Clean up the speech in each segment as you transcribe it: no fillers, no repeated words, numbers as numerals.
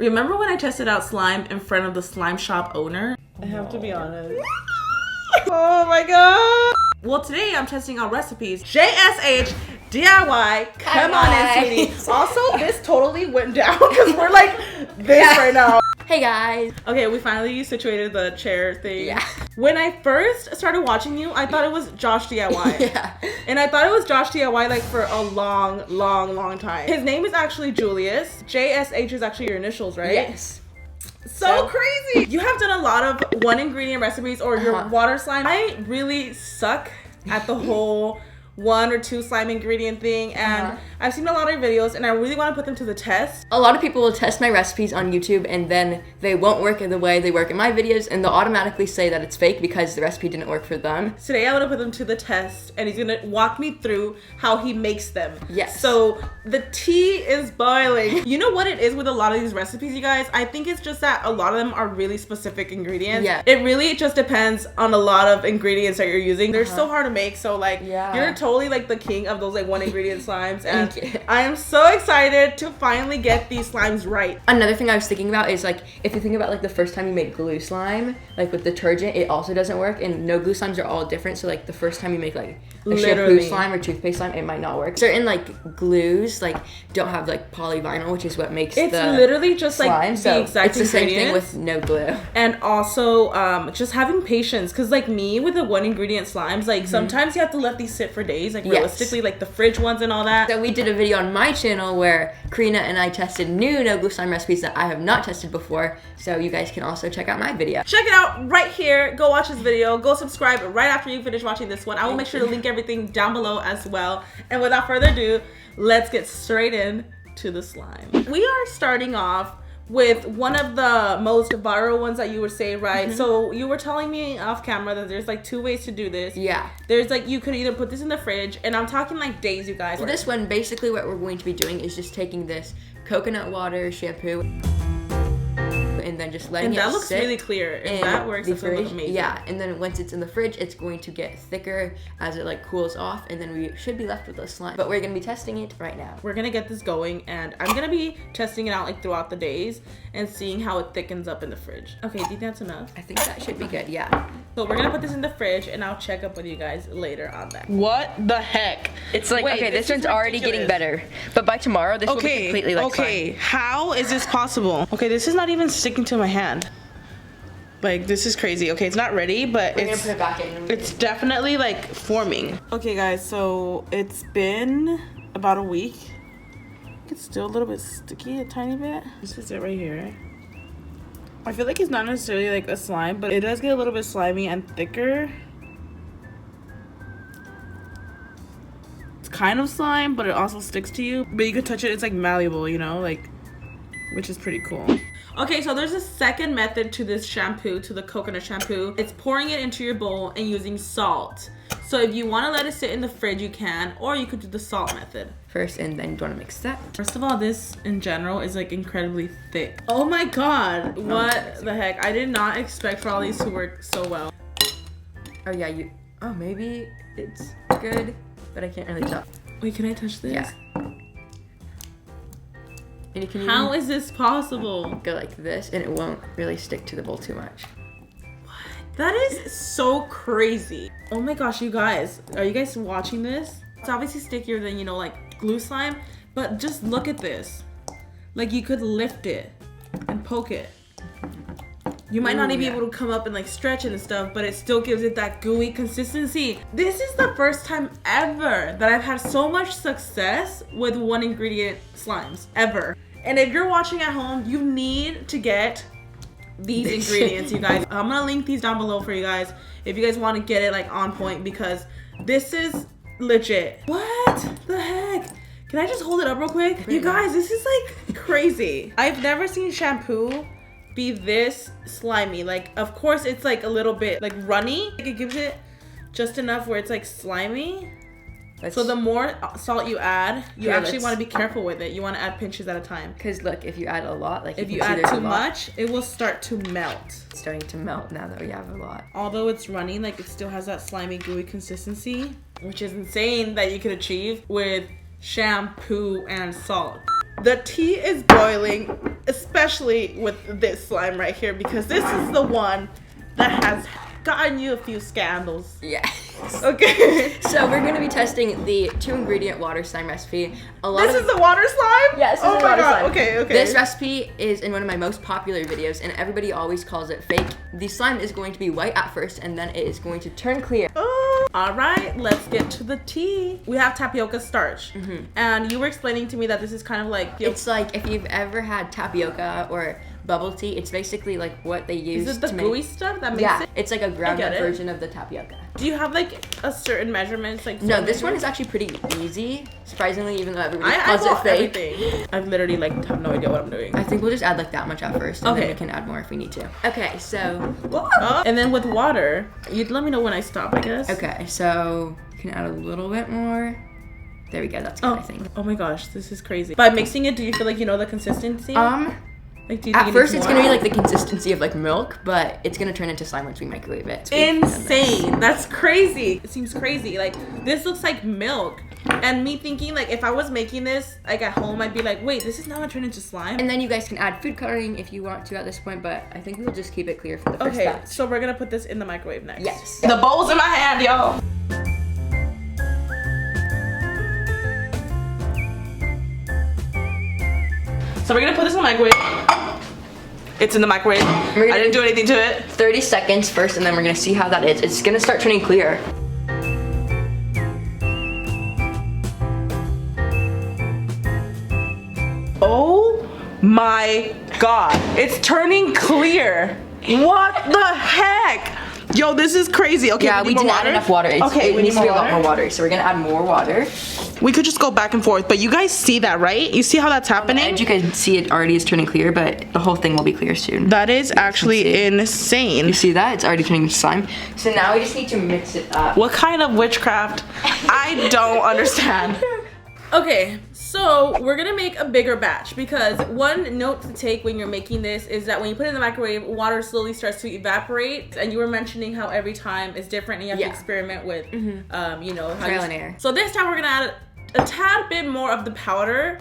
Remember when I tested out slime in front of the slime shop owner? I have to be honest. Oh my god! Well, today I'm testing out recipes. JSH DIY. Come on in, sweetie. Also, this totally went down because we're like this right now. Hey guys. Okay, we finally situated the chair thing. Yeah. When I first started watching you, I thought it was Josh DIY. Yeah. And I thought it was Josh DIY like for a long time. His name is actually Julius. JSH is actually your initials, right? Yes. So crazy. You have done a lot of one ingredient recipes or your water slime. I really suck at the whole 1 or 2 slime ingredient thing, and I've seen a lot of your videos and I really want to put them to the test. A lot of people will test my recipes on YouTube and then they won't work in the way they work in my videos, and they'll automatically say that it's fake because the recipe didn't work for them. Today I want to put them to the test and he's gonna walk me through how he makes them. Yes. So the tea is boiling. You know what it is with a lot of these recipes, you guys? I think it's just that a lot of them are really specific ingredients. Yeah. It really just depends on a lot of ingredients that you're using. They're so hard to make, so like you're totally like the king of those like one ingredient slimes, and I am so excited to finally get these slimes right. Another thing I was thinking about is like, if you think about like the first time you make glue slime, like with detergent, it also doesn't work, and no glue slimes are all different. So like the first time you make like a shampoo slime or toothpaste slime, it might not work. Certain like glues like don't have like polyvinyl, which is what makes it's literally just slime. Like the so exact it's the same thing with no glue. And also just having patience, because like me with the one ingredient slimes, like sometimes you have to let these sit for days, like realistically, like the fridge ones and all that. So we did a video on my channel where Karina and I tested new no glue slime recipes that I have not tested before, so you guys can also check out my video. Check it out right here. Go watch this video. Go subscribe right after you finish watching this one. I will make sure to link everything down below as well. And without further ado, let's get straight in to the slime. We are starting off with one of the most viral ones that you would say, right? So you were telling me off camera that there's like 2 ways to do this. Yeah. There's like, you could either put this in the fridge, and I'm talking like days, you guys. For this one, basically what we're going to be doing is just taking this coconut water shampoo and then just letting it sit. And that looks really clear. If that works, it's gonna look amazing. Yeah, and then once it's in the fridge, it's going to get thicker as it like cools off, and then we should be left with a slime. But we're gonna be testing it right now. We're gonna get this going, and I'm gonna be testing it out like throughout the days and seeing how it thickens up in the fridge. Okay, do you think that's enough? I think that should be good, yeah. So we're gonna put this in the fridge, and I'll check up with you guys later on that. What the heck? It's like, okay, this one's already getting better, but by tomorrow, this will be completely like slime. How is this possible? Okay, this is not even sticking to my hand. Like, this is crazy. Okay, it's not ready, but we're gonna put it back in. It's definitely like forming. Okay guys, so it's been about a week. It's still a little bit sticky, a tiny bit. This is it right here. I feel like it's not necessarily like a slime, but it does get a little bit slimy and thicker. It's kind of slime, but it also sticks to you. But you can touch it, it's like malleable, you know, like, which is pretty cool. Okay, so there's a second method to this shampoo, to the coconut shampoo. It's pouring it into your bowl and using salt. So if you want to let it sit in the fridge, you can, or you could do the salt method first, and then you want to mix that. First of all, this in general is like incredibly thick. Oh my god, what the heck? I did not expect for all these to work so well. Oh yeah, maybe it's good, but I can't really tell. Wait, can I touch this? Yeah. And you can How is this possible? Go like this, and it won't really stick to the bowl too much. What? That is so crazy. Oh my gosh, you guys. Are you guys watching this? It's obviously stickier than, you know, like glue slime, but just look at this. Like, you could lift it and poke it. You might not even be able to come up and like stretch it and stuff, but it still gives it that gooey consistency. This is the first time ever that I've had so much success with one ingredient slimes, ever. And if you're watching at home, you need to get these ingredients, you guys. I'm gonna link these down below for you guys if you guys want to get it like on point, because this is legit. What the heck? Can I just hold it up real quick? You guys, this is like crazy. I've never seen shampoo be this slimy. Like, of course it's like a little bit like runny. Like, it gives it just enough where it's like slimy. So the more salt you add, you actually want to be careful with it. You want to add pinches at a time. Because look, if you add a lot, like if you add too much, it will start to melt. It's starting to melt now that we have a lot. Although it's running, like it still has that slimy, gooey consistency. which is insane that you could achieve with shampoo and salt. The tea is boiling, especially with this slime right here, because this is the one that has gotten you a few scandals. Yeah. Okay. So we're gonna be testing the 2-ingredient water slime recipe. This is the water slime? Yes. Oh my god. Okay. This recipe is in one of my most popular videos, and everybody always calls it fake. The slime is going to be white at first, and then it is going to turn clear. Oh, all right. Let's get to the tea. We have tapioca starch, and you were explaining to me that this is kind of like it's like if you've ever had tapioca or bubble tea, it's basically like what they use. Is it the gooey stuff that makes it? It's like a ground up version of the tapioca. Do you have like a certain measurements? Like no, this one is actually pretty easy. Surprisingly, even though everybody calls it fake. Everything. I literally like have no idea what I'm doing. I think we'll just add like that much at first, and then we can add more if we need to. Okay, so and then with water, you'd let me know when I stop, I guess. Okay, so you can add a little bit more. There we go. That's good, I think. Oh my gosh, this is crazy. By mixing it, do you feel like you know the consistency? Like, do you at first it's gonna be like the consistency of like milk, but it's gonna turn into slime once we microwave it. So insane. That's crazy. It seems crazy. Like, this looks like milk. And me thinking like if I was making this like at home, I'd be like, wait, this is not gonna turn into slime. And then you guys can add food coloring if you want to at this point, but I think we'll just keep it clear for the first batch. So we're gonna put this in the microwave next. Yes. The bowl's in my hand, y'all. So we're gonna put this in the microwave. It's in the microwave. I didn't do anything to it. 30 seconds first, and then we're gonna see how that is. It's gonna start turning clear. Oh my god. It's turning clear. What the heck? Yo, this is crazy. Okay, yeah, we didn't add enough water. It needs to be a lot more water, so we're gonna add more water. We could just go back and forth, but you guys see that, right? You see how that's happening? On the edge, you can see it already is turning clear, but the whole thing will be clear soon. That is actually insane. You see that? It's already turning to slime. So now we just need to mix it up. What kind of witchcraft? I don't understand. Okay, so we're gonna make a bigger batch because one note to take when you're making this is that when you put it in the microwave, water slowly starts to evaporate. And you were mentioning how every time is different and you have to experiment with, you know, how trial and error. So this time we're gonna add a tad bit more of the powder.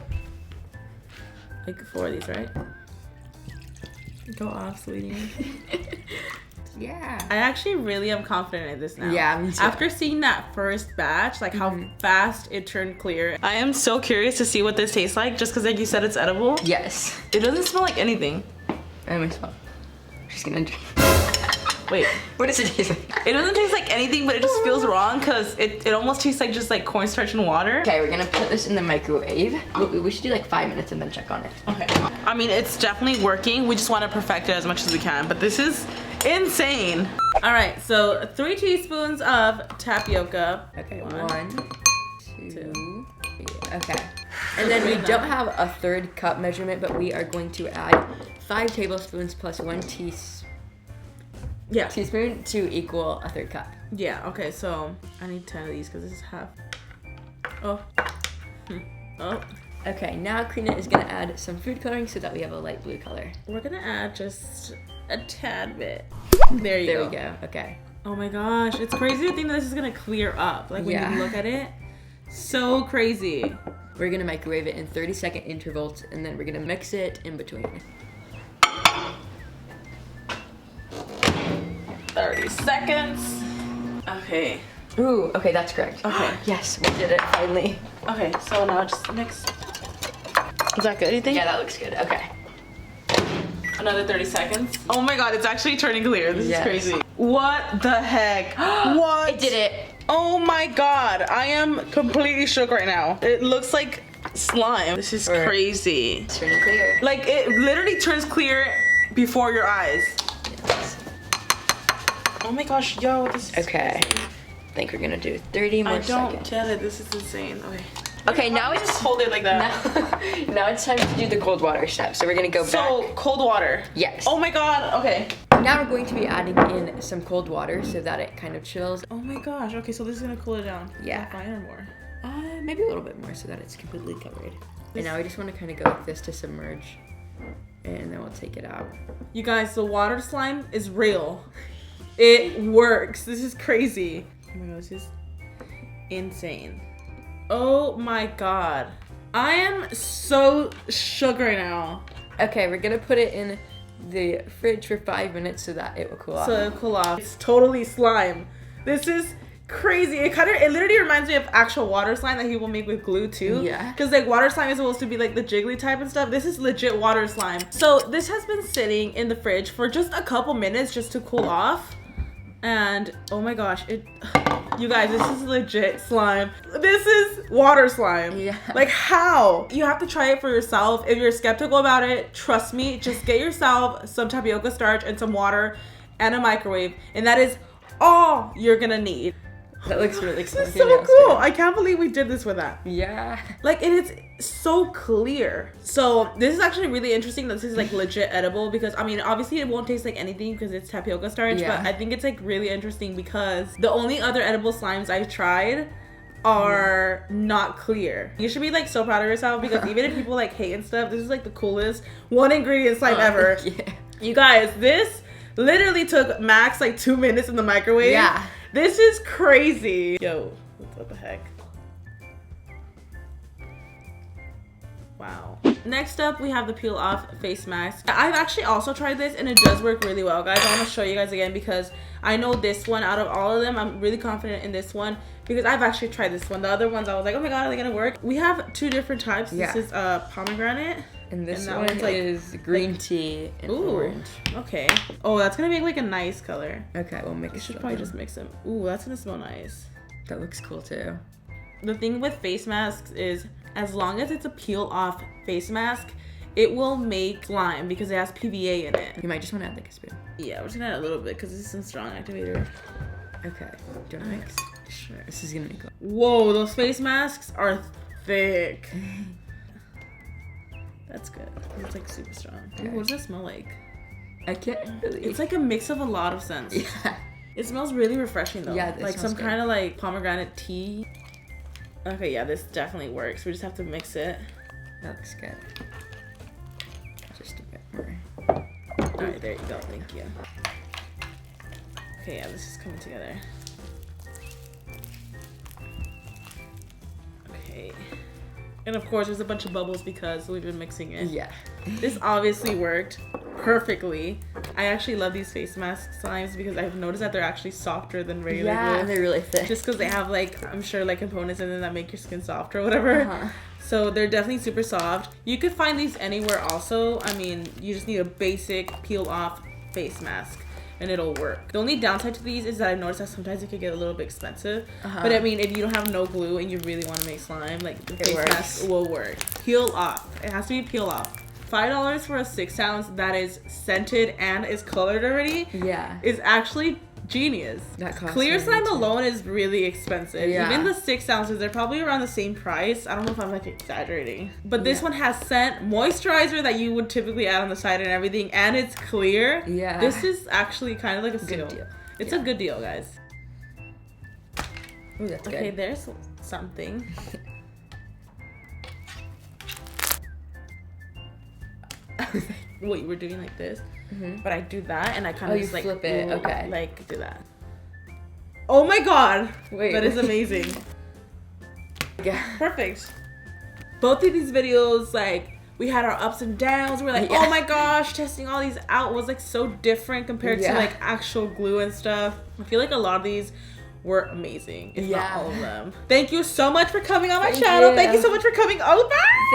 Like 4 of these, right? Go off, sweetie. Yeah. I actually really am confident in this now. Yeah, me too. After seeing that first batch, like how fast it turned clear. I am so curious to see what this tastes like, just because like you said it's edible. Yes. It doesn't smell like anything. Let me smell. She's gonna drink. Wait. What does it taste like? It doesn't taste like anything, but it just feels wrong because it almost tastes like just like cornstarch and water. Okay, we're gonna put this in the microwave. We should do like 5 minutes and then check on it. Okay. I mean, it's definitely working. We just want to perfect it as much as we can, but this is insane. All right, so 3 teaspoons of tapioca. Okay, 1, 2, 3. Okay. And then we don't have a 1/3 cup measurement, but we are going to add 5 tablespoons plus 1 teaspoon to equal a 1/3 cup. Yeah, okay, so I need 10 of these because this is half. Oh. Oh. Okay, now Karina is gonna add some food coloring so that we have a light blue color. We're gonna add just a tad bit. There we go. Okay. Oh my gosh, it's crazy to think that this is gonna clear up. Like when you look at it, so crazy. We're gonna microwave it in 30-second intervals, and then we're gonna mix it in between. 30 seconds. Okay. Ooh, okay, that's correct. Okay. Yes, we did it finally. Okay, so now just mix. Is that good, you think? Yeah, that looks good. Okay. Another 30 seconds. Oh my god, it's actually turning clear. This is crazy. What the heck? What? It did it. Oh my god, I am completely shook right now. It looks like slime. This is crazy. It's turning clear. Like, it literally turns clear before your eyes. Yes. Oh my gosh, yo, this is okay. crazy. I think we're gonna do 30 more seconds. I don't get it. This is insane. Okay. Okay, now it's just hold it like that. Now it's time to do the cold water step. So we're gonna go back. So cold water. Yes. Oh my god. Okay. Now we're going to be adding in some cold water so that it kind of chills. Oh my gosh. Okay, so this is gonna cool it down. Yeah. Fire more. Maybe a little bit more so that it's completely covered. And now we just want to kind of go like this to submerge, and then we'll take it out. You guys, the water slime is real. It works. This is crazy. Oh my god, this is insane. Oh my god. I am so shook right now. Okay, we're gonna put it in the fridge for 5 minutes so that it will cool off. So it'll cool off. It's totally slime. This is crazy. It literally reminds me of actual water slime that people make with glue too. Yeah. Because like water slime is supposed to be like the jiggly type and stuff. This is legit water slime. So this has been sitting in the fridge for just a couple minutes just to cool off. And oh my gosh, you guys, this is legit slime. This is water slime. Yeah. Like how? You have to try it for yourself. If you're skeptical about it, trust me, just get yourself some tapioca starch and some water and a microwave. And that is all you're gonna need. That looks really cool. This is so cool. I can't believe we did this with that. Yeah. Like, and it's so clear. So this is actually really interesting that this is like legit edible because, I mean, obviously it won't taste like anything because it's tapioca starch, but I think it's like really interesting because the only other edible slimes I've tried are not clear. You should be like so proud of yourself because even if people like hate and stuff, this is like the coolest one ingredient slime ever. Yeah. You guys, this literally took max like 2 minutes in the microwave. Yeah. This is crazy. Yo, what the heck? Wow. Next up, we have the peel off face mask. I've actually also tried this and it does work really well, guys. I want to show you guys again because I know this one out of all of them. I'm really confident in this one because I've actually tried this one. The other ones I was like, oh my god, are they gonna work? We have 2 different types. Yeah. This is pomegranate. And this that one one's like, is green tea and orange. Okay. Oh, that's gonna make like a nice color. Okay, we'll mix I it. should probably just mix them. Ooh, that's gonna smell nice. That looks cool too. The thing with face masks is as long as it's a peel off face mask, it will make slime because it has PVA in it. You might just want to add like a spoon. Yeah, we're just gonna add a little bit because this is some strong activator. Okay. Do you want to mix? Sure. This is gonna make. Whoa, those face masks are thick. That's good. It's like super strong. Okay. Ooh, what does that smell like? I can't really. It's like a mix of a lot of scents. Yeah. It smells really refreshing though. Yeah, like some kind of like pomegranate tea. Okay, yeah, this definitely works. We just have to mix it. That looks good. Just a bit more. All right, there you go. Thank you. Okay, yeah, this is coming together. Okay. And of course, there's a bunch of bubbles because we've been mixing it. Yeah. This obviously worked perfectly. I actually love these face mask slimes because I've noticed that they're actually softer than regular glue. And they're really thick. Just because they have like, I'm sure like components in them that make your skin softer or whatever. So they're definitely super soft. You could find these anywhere also. I mean, you just need a basic peel off face mask and it'll work. The only downside to these is that I've noticed that sometimes it could get a little bit expensive. But I mean, if you don't have no glue and you really want to make slime, like the face mask will work. Peel off. It has to be peel off. $5 for a 6 ounce that is scented and is colored already. Yeah. Is actually genius. That costs Clear money slime too. alone is really expensive. Yeah. Even the 6 ounces, they're probably around the same price. I don't know if I'm like exaggerating. But this one has scent, moisturizer that you would typically add on the side and everything, and it's clear. Yeah. This is actually kind of like a steal. Good deal. It's a good deal, guys. Ooh, that's good. Okay, there's something. Wait, we're doing like this, but I do that and I kind of just like flip it. Okay. like do that. Oh my god! Wait, that is amazing. Yeah. Perfect. Both of these videos, like we had our ups and downs. We're like, oh my gosh, testing all these out was like so different compared to like actual glue and stuff. I feel like a lot of these were amazing, if not all of them. Thank you so much for coming on my channel. Thank you so much for coming over.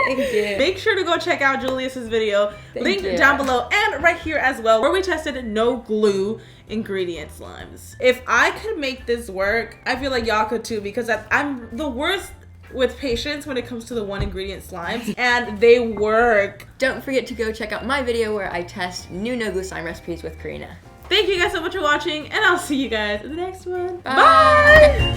Thank you. Make sure to go check out Julius's video. Link down below and right here as well, where we tested no glue ingredient slimes. If I could make this work, I feel like y'all could too, because I'm the worst with patience when it comes to the one ingredient slimes, and they work. Don't forget to go check out my video where I test new no glue slime recipes with Karina. Thank you guys so much for watching, and I'll see you guys in the next one. Bye. Bye.